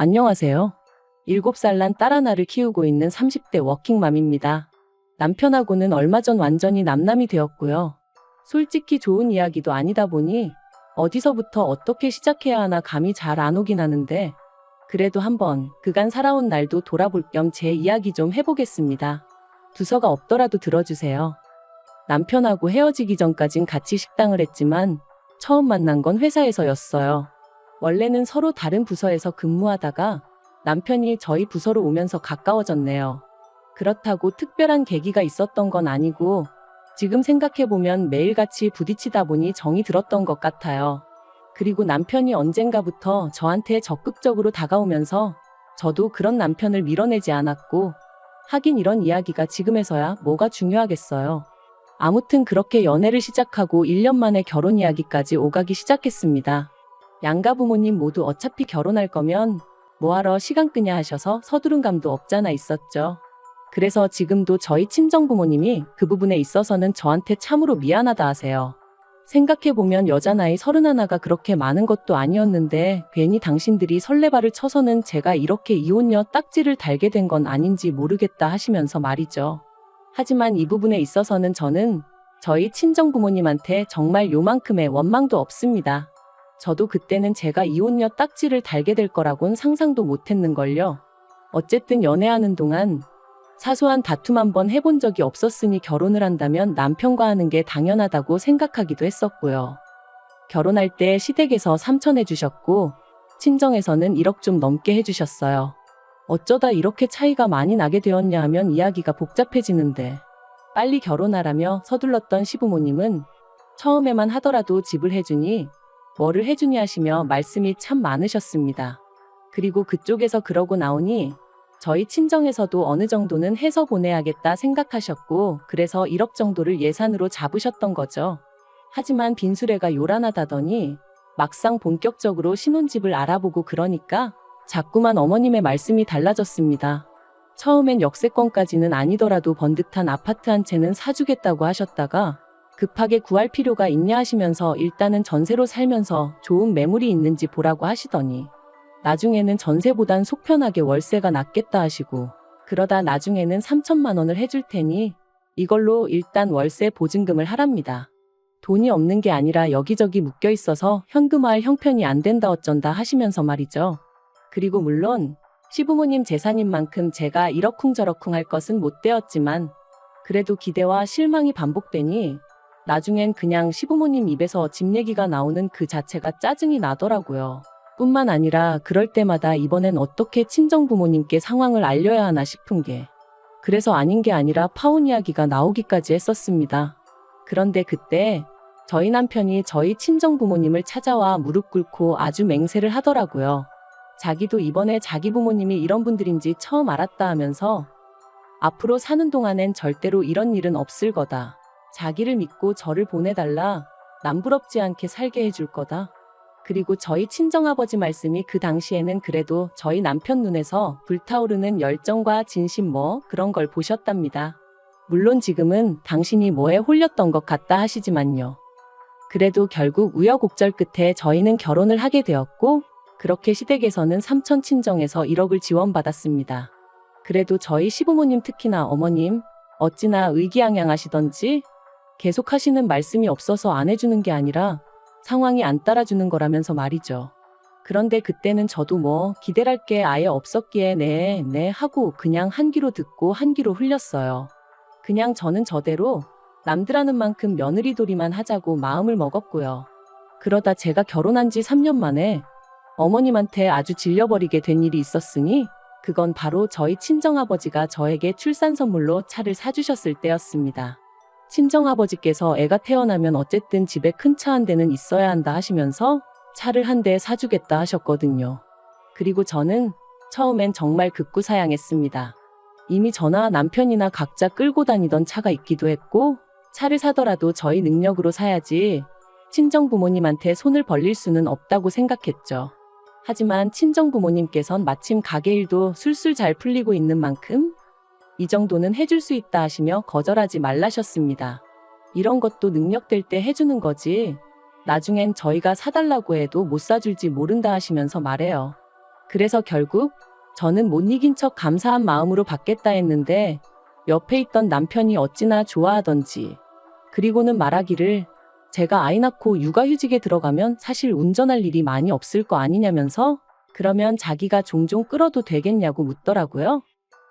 안녕하세요. 7살 난 딸 하나를 키우고 있는 30대 워킹맘입니다. 남편하고는 얼마 전 완전히 남남이 되었고요. 솔직히 좋은 이야기도 아니다 보니 어디서부터 어떻게 시작해야 하나 감이 잘 안 오긴 하는데 그래도 한번 그간 살아온 날도 돌아볼 겸 제 이야기 좀 해보겠습니다. 두서가 없더라도 들어주세요. 남편하고 헤어지기 전까진 같이 식당을 했지만 처음 만난 건 회사에서였어요. 원래는 서로 다른 부서에서 근무하다가 남편이 저희 부서로 오면서 가까워졌네요. 그렇다고 특별한 계기가 있었던 건 아니고 지금 생각해보면 매일같이 부딪히다 보니 정이 들었던 것 같아요. 그리고 남편이 언젠가부터 저한테 적극적으로 다가오면서 저도 그런 남편을 밀어내지 않았고 하긴 이런 이야기가 지금에서야 뭐가 중요하겠어요. 아무튼 그렇게 연애를 시작하고 1년 만에 결혼 이야기까지 오가기 시작했습니다. 양가 부모님 모두 어차피 결혼할 거면 뭐하러 시간 끄냐 하셔서 서두른 감도 없잖아 있었죠. 그래서 지금도 저희 친정 부모님이 그 부분에 있어서는 저한테 참으로 미안하다 하세요. 생각해보면 여자 나이 31가 그렇게 많은 것도 아니었는데 괜히 당신들이 설레발을 쳐서는 제가 이렇게 이혼녀 딱지를 달게 된 건 아닌지 모르겠다 하시면서 말이죠. 하지만 이 부분에 있어서는 저는 저희 친정 부모님한테 정말 요만큼의 원망도 없습니다. 저도 그때는 제가 이혼녀 딱지를 달게 될 거라곤 상상도 못했는걸요. 어쨌든 연애하는 동안 사소한 다툼 한번 해본 적이 없었으니 결혼을 한다면 남편과 하는 게 당연하다고 생각하기도 했었고요. 결혼할 때 시댁에서 3천 해주셨고 친정에서는 1억 좀 넘게 해주셨어요. 어쩌다 이렇게 차이가 많이 나게 되었냐 하면 이야기가 복잡해지는데 빨리 결혼하라며 서둘렀던 시부모님은 처음에만 하더라도 집을 해주니 뭐를 해주니 하시며 말씀이 참 많으셨습니다. 그리고 그쪽에서 그러고 나오니 저희 친정에서도 어느 정도는 해서 보내야겠다 생각하셨고 그래서 1억 정도를 예산으로 잡으셨던 거죠. 하지만 빈수레가 요란하다더니 막상 본격적으로 신혼집을 알아보고 그러니까 자꾸만 어머님의 말씀이 달라졌습니다. 처음엔 역세권까지는 아니더라도 번듯한 아파트 한 채는 사주겠다고 하셨다가 급하게 구할 필요가 있냐 하시면서 일단은 전세로 살면서 좋은 매물이 있는지 보라고 하시더니 나중에는 전세보단 속편하게 월세가 낫겠다 하시고 그러다 나중에는 3천만 원을 해줄 테니 이걸로 일단 월세 보증금을 하랍니다. 돈이 없는 게 아니라 여기저기 묶여 있어서 현금화할 형편이 안 된다 어쩐다 하시면서 말이죠. 그리고 물론 시부모님 재산인 만큼 제가 이러쿵저러쿵 할 것은 못 되었지만 그래도 기대와 실망이 반복되니 나중엔 그냥 시부모님 입에서 집 얘기가 나오는 그 자체가 짜증이 나더라고요. 뿐만 아니라 그럴 때마다 이번엔 어떻게 친정부모님께 상황을 알려야 하나 싶은 게 그래서 아닌 게 아니라 파혼 이야기가 나오기까지 했었습니다. 그런데 그때 저희 남편이 저희 친정부모님을 찾아와 무릎 꿇고 아주 맹세를 하더라고요. 자기도 이번에 자기 부모님이 이런 분들인지 처음 알았다 하면서 앞으로 사는 동안엔 절대로 이런 일은 없을 거다. 자기를 믿고 저를 보내달라. 남부럽지 않게 살게 해줄 거다. 그리고 저희 친정아버지 말씀이 그 당시에는 그래도 저희 남편 눈에서 불타오르는 열정과 진심 그런 걸 보셨답니다. 물론 지금은 당신이 뭐에 홀렸던 것 같다 하시지만요. 그래도 결국 우여곡절 끝에 저희는 결혼을 하게 되었고 그렇게 시댁에서는 삼촌 친정에서 1억을 지원받았습니다. 그래도 저희 시부모님 특히나 어머님 어찌나 의기양양하시던지 계속 하시는 말씀이 없어서 안 해주는 게 아니라 상황이 안 따라주는 거라면서 말이죠. 그런데 그때는 저도 기대할 게 아예 없었기에 네 하고 그냥 한 귀로 듣고 한 귀로 흘렸어요. 그냥 저는 저대로 남들 하는 만큼 며느리돌이만 하자고 마음을 먹었고요. 그러다 제가 결혼한 지 3년 만에 어머님한테 아주 질려버리게 된 일이 있었으니 그건 바로 저희 친정아버지가 저에게 출산 선물로 차를 사주셨을 때였습니다. 친정아버지께서 애가 태어나면 어쨌든 집에 큰 차 한 대는 있어야 한다 하시면서 차를 한 대 사주겠다 하셨거든요. 그리고 저는 처음엔 정말 극구사양했습니다. 이미 저나 남편이나 각자 끌고 다니던 차가 있기도 했고 차를 사더라도 저희 능력으로 사야지 친정 부모님한테 손을 벌릴 수는 없다고 생각했죠. 하지만 친정 부모님께선 마침 가게 일도 술술 잘 풀리고 있는 만큼 이 정도는 해줄 수 있다 하시며 거절하지 말라셨습니다. 이런 것도 능력될 때 해주는 거지 나중엔 저희가 사달라고 해도 못 사줄지 모른다 하시면서 말해요. 그래서 결국 저는 못 이긴 척 감사한 마음으로 받겠다 했는데 옆에 있던 남편이 어찌나 좋아하던지 그리고는 말하기를 제가 아이 낳고 육아휴직에 들어가면 사실 운전할 일이 많이 없을 거 아니냐면서 그러면 자기가 종종 끌어도 되겠냐고 묻더라고요.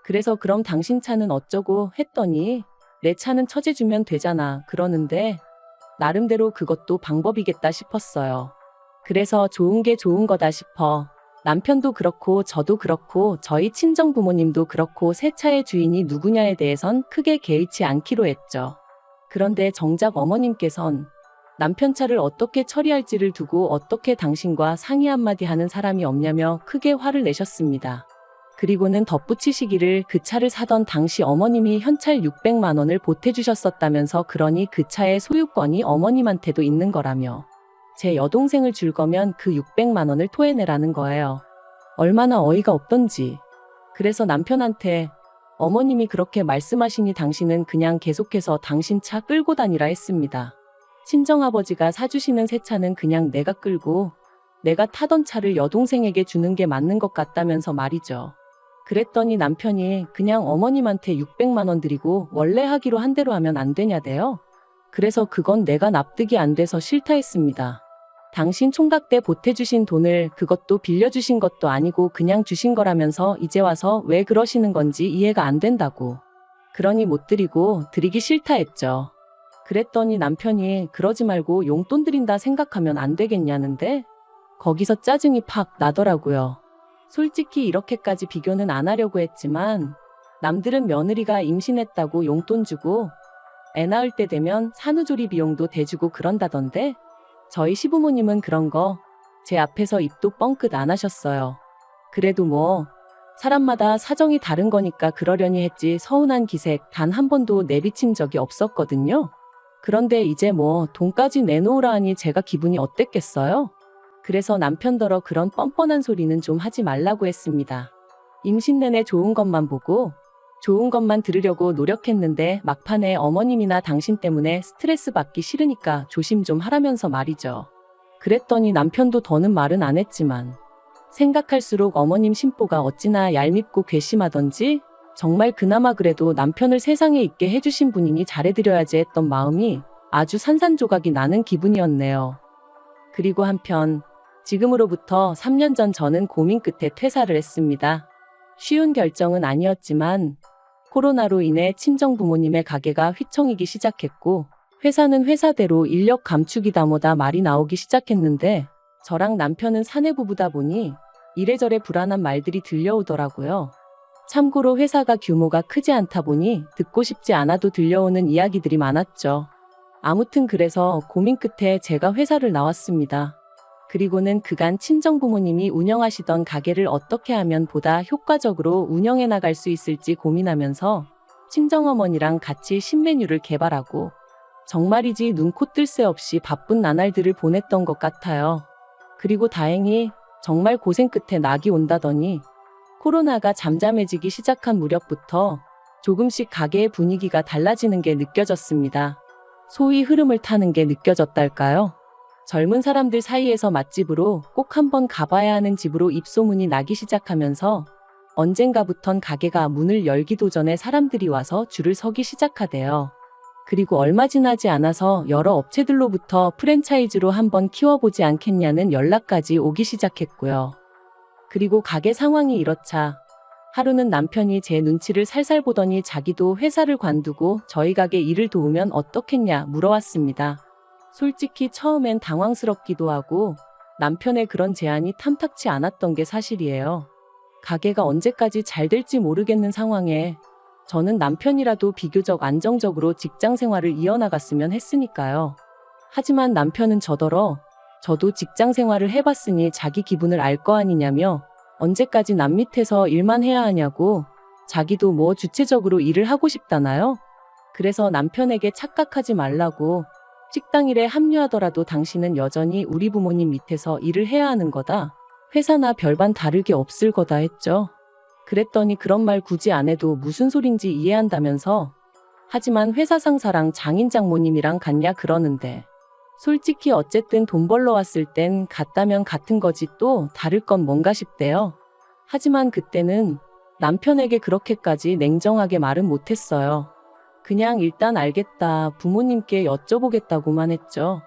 그래서 그럼 당신 차는 어쩌고 했더니 내 차는 처제주면 되잖아 그러는데 나름대로 그것도 방법이겠다 싶었어요. 그래서 좋은 게 좋은 거다 싶어 남편도 그렇고 저도 그렇고 저희 친정 부모님도 그렇고 새 차의 주인이 누구냐에 대해선 크게 개의치 않기로 했죠. 그런데 정작 어머님께선 남편 차를 어떻게 처리할지를 두고 어떻게 당신과 상의 한마디 하는 사람이 없냐며 크게 화를 내셨습니다. 그리고는 덧붙이시기를 그 차를 사던 당시 어머님이 현찰 600만 원을 보태주셨었다면서 그러니 그 차의 소유권이 어머님한테도 있는 거라며 제 여동생을 줄 거면 그 600만 원을 토해내라는 거예요. 얼마나 어이가 없던지. 그래서 남편한테 어머님이 그렇게 말씀하시니 당신은 그냥 계속해서 당신 차 끌고 다니라 했습니다. 친정아버지가 사주시는 새 차는 그냥 내가 끌고 내가 타던 차를 여동생에게 주는 게 맞는 것 같다면서 말이죠. 그랬더니 남편이 그냥 어머님한테 600만 원 드리고 원래 하기로 한 대로 하면 안 되냐대요. 그래서 그건 내가 납득이 안 돼서 싫다 했습니다. 당신 총각 때 보태주신 돈을 그것도 빌려주신 것도 아니고 그냥 주신 거라면서 이제 와서 왜 그러시는 건지 이해가 안 된다고. 그러니 못 드리고 드리기 싫다 했죠. 그랬더니 남편이 그러지 말고 용돈 드린다 생각하면 안 되겠냐는데 거기서 짜증이 팍 나더라고요. 솔직히 이렇게까지 비교는 안 하려고 했지만 남들은 며느리가 임신했다고 용돈 주고 애 낳을 때 되면 산후조리 비용도 대주고 그런다던데 저희 시부모님은 그런 거 제 앞에서 입도 뻥끗 안 하셨어요. 그래도 뭐 사람마다 사정이 다른 거니까 그러려니 했지 서운한 기색 단 한 번도 내비친 적이 없었거든요. 그런데 이제 뭐 돈까지 내놓으라 하니 제가 기분이 어땠겠어요? 그래서 남편더러 그런 뻔뻔한 소리는 좀 하지 말라고 했습니다. 임신 내내 좋은 것만 보고 좋은 것만 들으려고 노력했는데 막판에 어머님이나 당신 때문에 스트레스 받기 싫으니까 조심 좀 하라면서 말이죠. 그랬더니 남편도 더는 말은 안 했지만 생각할수록 어머님 심보가 어찌나 얄밉고 괘씸하던지 정말 그나마 그래도 남편을 세상에 있게 해주신 분이니 잘해드려야지 했던 마음이 아주 산산조각이 나는 기분이었네요. 그리고 한편 지금으로부터 3년 전 저는 고민 끝에 퇴사를 했습니다. 쉬운 결정은 아니었지만 코로나로 인해 친정 부모님의 가게가 휘청이기 시작했고 회사는 회사대로 인력 감축이다 뭐다 말이 나오기 시작했는데 저랑 남편은 사내부부다 보니 이래저래 불안한 말들이 들려오더라고요. 참고로 회사가 규모가 크지 않다 보니 듣고 싶지 않아도 들려오는 이야기들이 많았죠. 아무튼 그래서 고민 끝에 제가 회사를 나왔습니다. 그리고는 그간 친정부모님이 운영하시던 가게를 어떻게 하면 보다 효과적으로 운영해 나갈 수 있을지 고민하면서 친정어머니랑 같이 신메뉴를 개발하고 정말이지 눈코 뜰 새 없이 바쁜 나날들을 보냈던 것 같아요. 그리고 다행히 정말 고생 끝에 낙이 온다더니 코로나가 잠잠해지기 시작한 무렵부터 조금씩 가게의 분위기가 달라지는 게 느껴졌습니다. 소위 흐름을 타는 게 느껴졌달까요? 젊은 사람들 사이에서 맛집으로 꼭 한번 가봐야 하는 집으로 입소문이 나기 시작하면서 언젠가부턴 가게가 문을 열기도 전에 사람들이 와서 줄을 서기 시작하대요. 그리고 얼마 지나지 않아서 여러 업체들로부터 프랜차이즈로 한번 키워보지 않겠냐는 연락까지 오기 시작했고요. 그리고 가게 상황이 이렇자 하루는 남편이 제 눈치를 살살 보더니 자기도 회사를 관두고 저희 가게 일을 도우면 어떻겠냐 물어왔습니다. 솔직히 처음엔 당황스럽기도 하고 남편의 그런 제안이 탐탁치 않았던 게 사실이에요. 가게가 언제까지 잘 될지 모르겠는 상황에 저는 남편이라도 비교적 안정적으로 직장 생활을 이어나갔으면 했으니까요. 하지만 남편은 저더러 저도 직장 생활을 해봤으니 자기 기분을 알 거 아니냐며 언제까지 남 밑에서 일만 해야 하냐고 자기도 뭐 주체적으로 일을 하고 싶다나요? 그래서 남편에게 착각하지 말라고 식당 일에 합류하더라도 당신은 여전히 우리 부모님 밑에서 일을 해야 하는 거다. 회사나 별반 다르게 없을 거다 했죠. 그랬더니 그런 말 굳이 안 해도 무슨 소린지 이해한다면서 하지만 회사 상사랑 장인 장모님이랑 같냐 그러는데 솔직히 어쨌든 돈 벌러 왔을 땐 같다면 같은 거지 또 다를 건 뭔가 싶대요. 하지만 그때는 남편에게 그렇게까지 냉정하게 말은 못했어요. 그냥 일단 알겠다, 부모님께 여쭤보겠다고만 했죠.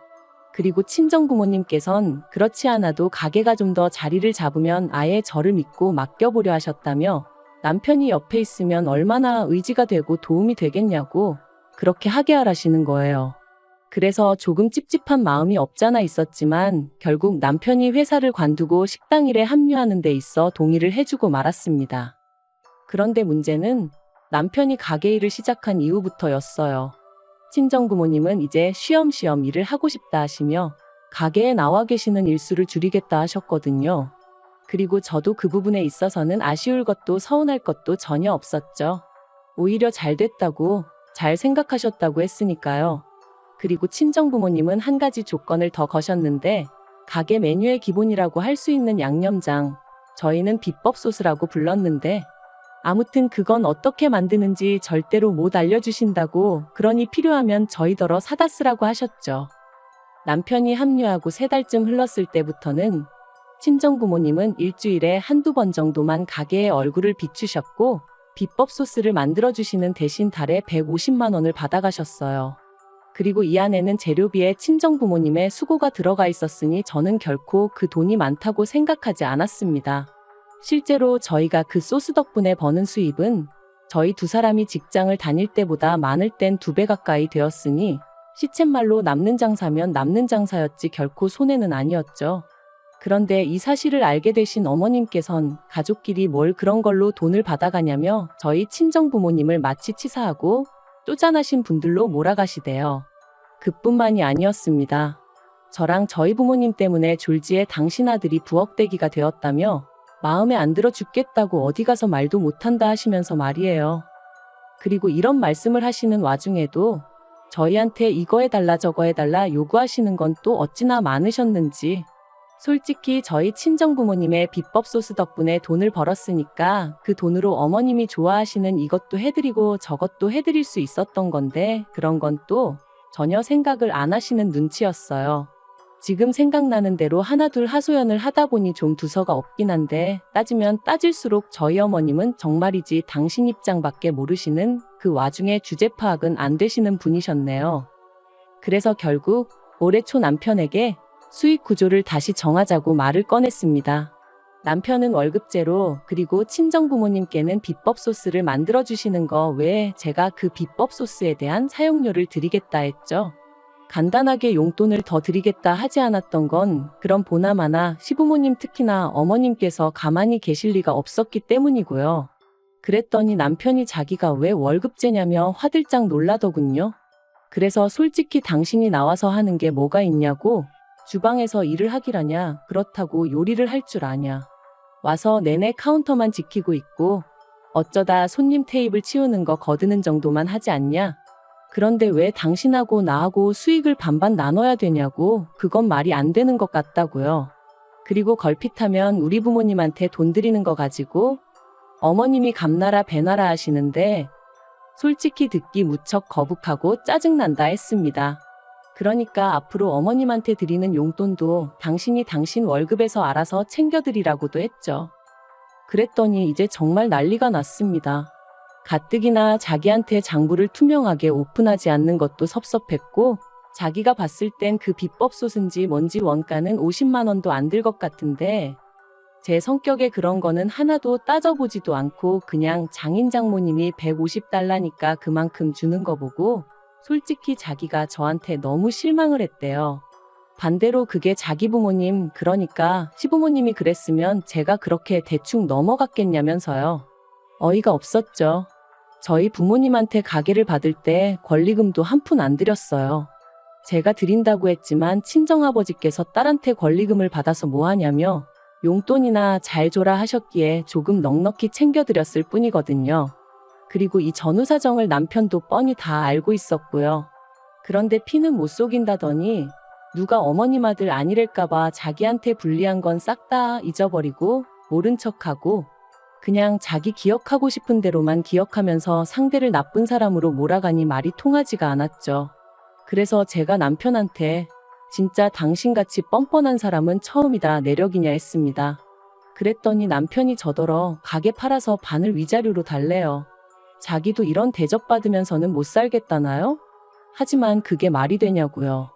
그리고 친정부모님께선 그렇지 않아도 가게가 좀 더 자리를 잡으면 아예 저를 믿고 맡겨보려 하셨다며 남편이 옆에 있으면 얼마나 의지가 되고 도움이 되겠냐고 그렇게 하게 하라시는 거예요. 그래서 조금 찝찝한 마음이 없잖아 있었지만 결국 남편이 회사를 관두고 식당 일에 합류하는 데 있어 동의를 해주고 말았습니다. 그런데 문제는 남편이 가게 일을 시작한 이후부터였어요. 친정부모님은 이제 쉬엄쉬엄 일을 하고 싶다 하시며 가게에 나와 계시는 일수를 줄이겠다 하셨거든요. 그리고 저도 그 부분에 있어서는 아쉬울 것도 서운할 것도 전혀 없었죠. 오히려 잘 됐다고, 잘 생각하셨다고 했으니까요. 그리고 친정부모님은 한 가지 조건을 더 거셨는데 가게 메뉴의 기본이라고 할 수 있는 양념장, 저희는 비법 소스라고 불렀는데 아무튼 그건 어떻게 만드는지 절대로 못 알려주신다고, 그러니 필요하면 저희더러 사다 쓰라고 하셨죠. 남편이 합류하고 3달쯤 흘렀을 때부터는 친정부모님은 일주일에 한두 번 정도만 가게에 얼굴을 비추셨고 비법 소스를 만들어주시는 대신 달에 150만 원을 받아가셨어요. 그리고 이 안에는 재료비에 친정부모님의 수고가 들어가 있었으니 저는 결코 그 돈이 많다고 생각하지 않았습니다. 실제로 저희가 그 소스 덕분에 버는 수입은 저희 두 사람이 직장을 다닐 때보다 많을 땐 2배 가까이 되었으니 시쳇말로 남는 장사면 남는 장사였지 결코 손해는 아니었죠. 그런데 이 사실을 알게 되신 어머님께선 가족끼리 뭘 그런 걸로 돈을 받아가냐며 저희 친정부모님을 마치 치사하고 쪼잔하신 분들로 몰아가시대요. 그뿐만이 아니었습니다. 저랑 저희 부모님 때문에 졸지에 당신 아들이 부엌대기가 되었다며 마음에 안 들어 죽겠다고 어디 가서 말도 못한다 하시면서 말이에요. 그리고 이런 말씀을 하시는 와중에도 저희한테 이거 해달라 저거 해달라 요구하시는 건 또 어찌나 많으셨는지. 솔직히 저희 친정부모님의 비법 소스 덕분에 돈을 벌었으니까 그 돈으로 어머님이 좋아하시는 이것도 해드리고 저것도 해드릴 수 있었던 건데 그런 건 또 전혀 생각을 안 하시는 눈치였어요. 지금 생각나는 대로 하나둘 하소연을 하다 보니 좀 두서가 없긴 한데 따지면 따질수록 저희 어머님은 정말이지 당신 입장밖에 모르시는, 그 와중에 주제 파악은 안 되시는 분이셨네요. 그래서 결국 올해 초 남편에게 수익 구조를 다시 정하자고 말을 꺼냈습니다. 남편은 월급제로, 그리고 친정부모님께는 비법 소스를 만들어주시는 거 외에 제가 그 비법 소스에 대한 사용료를 드리겠다 했죠. 간단하게 용돈을 더 드리겠다 하지 않았던 건 그런 보나마나 시부모님 특히나 어머님께서 가만히 계실 리가 없었기 때문이고요. 그랬더니 남편이 자기가 왜 월급제냐며 화들짝 놀라더군요. 그래서 솔직히 당신이 나와서 하는 게 뭐가 있냐고, 주방에서 일을 하기라냐, 그렇다고 요리를 할 줄 아냐, 와서 내내 카운터만 지키고 있고 어쩌다 손님 테이블 치우는 거 거드는 정도만 하지 않냐, 그런데 왜 당신하고 나하고 수익을 반반 나눠야 되냐고, 그건 말이 안 되는 것 같다고요. 그리고 걸핏하면 우리 부모님한테 돈 드리는 거 가지고 어머님이 감나라 배나라 하시는데 솔직히 듣기 무척 거북하고 짜증난다 했습니다. 그러니까 앞으로 어머님한테 드리는 용돈도 당신이 당신 월급에서 알아서 챙겨드리라고도 했죠. 그랬더니 이제 정말 난리가 났습니다. 가뜩이나 자기한테 장부를 투명하게 오픈하지 않는 것도 섭섭했고 자기가 봤을 땐 그 비법 소스인지 뭔지 원가는 50만 원도 안 들 것 같은데 제 성격에 그런 거는 하나도 따져보지도 않고 그냥 장인 장모님이 150달러니까 그만큼 주는 거 보고 솔직히 자기가 저한테 너무 실망을 했대요. 반대로 그게 자기 부모님, 그러니까 시부모님이 그랬으면 제가 그렇게 대충 넘어갔겠냐면서요. 어이가 없었죠. 저희 부모님한테 가게를 받을 때 권리금도 한 푼 안 드렸어요. 제가 드린다고 했지만 친정아버지께서 딸한테 권리금을 받아서 뭐 하냐며 용돈이나 잘 줘라 하셨기에 조금 넉넉히 챙겨드렸을 뿐이거든요. 그리고 이 전후 사정을 남편도 뻔히 다 알고 있었고요. 그런데 피는 못 속인다더니 누가 어머님 아들 아니랄까봐 자기한테 불리한 건 싹 다 잊어버리고 모른 척하고 그냥 자기 기억하고 싶은 대로만 기억하면서 상대를 나쁜 사람으로 몰아가니 말이 통하지가 않았죠. 그래서 제가 남편한테 진짜 당신같이 뻔뻔한 사람은 처음이다 내력이냐 했습니다. 그랬더니 남편이 저더러 가게 팔아서 반을 위자료로 달래요. 자기도 이런 대접받으면서는 못 살겠다나요? 하지만 그게 말이 되냐고요.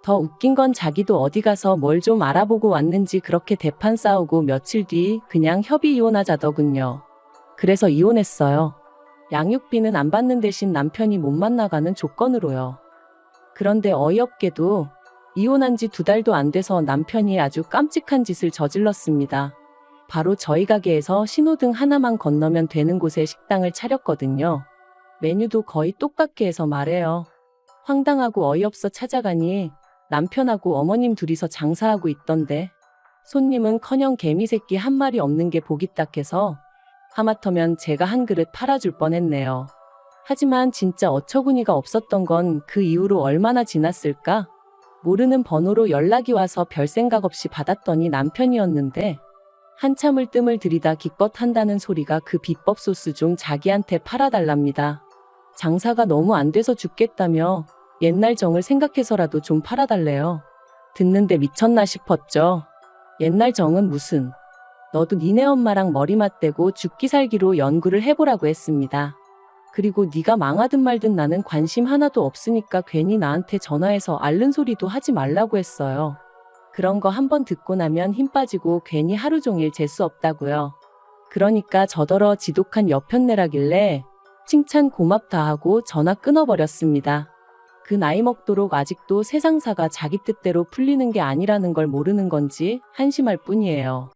더 웃긴 건 자기도 어디 가서 뭘 좀 알아보고 왔는지 그렇게 대판 싸우고 며칠 뒤 그냥 협의 이혼하자더군요. 그래서 이혼했어요. 양육비는 안 받는 대신 남편이 못 만나가는 조건으로요. 그런데 어이없게도 이혼한 지 2달도 안 돼서 남편이 아주 깜찍한 짓을 저질렀습니다. 바로 저희 가게에서 신호등 하나만 건너면 되는 곳에 식당을 차렸거든요. 메뉴도 거의 똑같게 해서 말해요. 황당하고 어이없어 찾아가니 남편하고 어머님 둘이서 장사하고 있던데 손님은커녕 개미새끼 한 마리 없는 게 보기 딱해서 하마터면 제가 한 그릇 팔아줄 뻔했네요. 하지만 진짜 어처구니가 없었던 건 그 이후로 얼마나 지났을까? 모르는 번호로 연락이 와서 별 생각 없이 받았더니 남편이었는데 한참을 뜸을 들이다 기껏 한다는 소리가 그 비법 소스 좀 자기한테 팔아달랍니다. 장사가 너무 안 돼서 죽겠다며 옛날 정을 생각해서라도 좀 팔아달래요. 듣는데 미쳤나 싶었죠. 옛날 정은 무슨. 너도 니네 엄마랑 머리 맞대고 죽기 살기로 연구를 해보라고 했습니다. 그리고 네가 망하든 말든 나는 관심 하나도 없으니까 괜히 나한테 전화해서 앓는 소리도 하지 말라고 했어요. 그런 거 한번 듣고 나면 힘 빠지고 괜히 하루 종일 재수 없다고요. 그러니까 저더러 지독한 여편내라길래 칭찬 고맙다 하고 전화 끊어버렸습니다. 그 나이 먹도록 아직도 세상사가 자기 뜻대로 풀리는 게 아니라는 걸 모르는 건지 한심할 뿐이에요.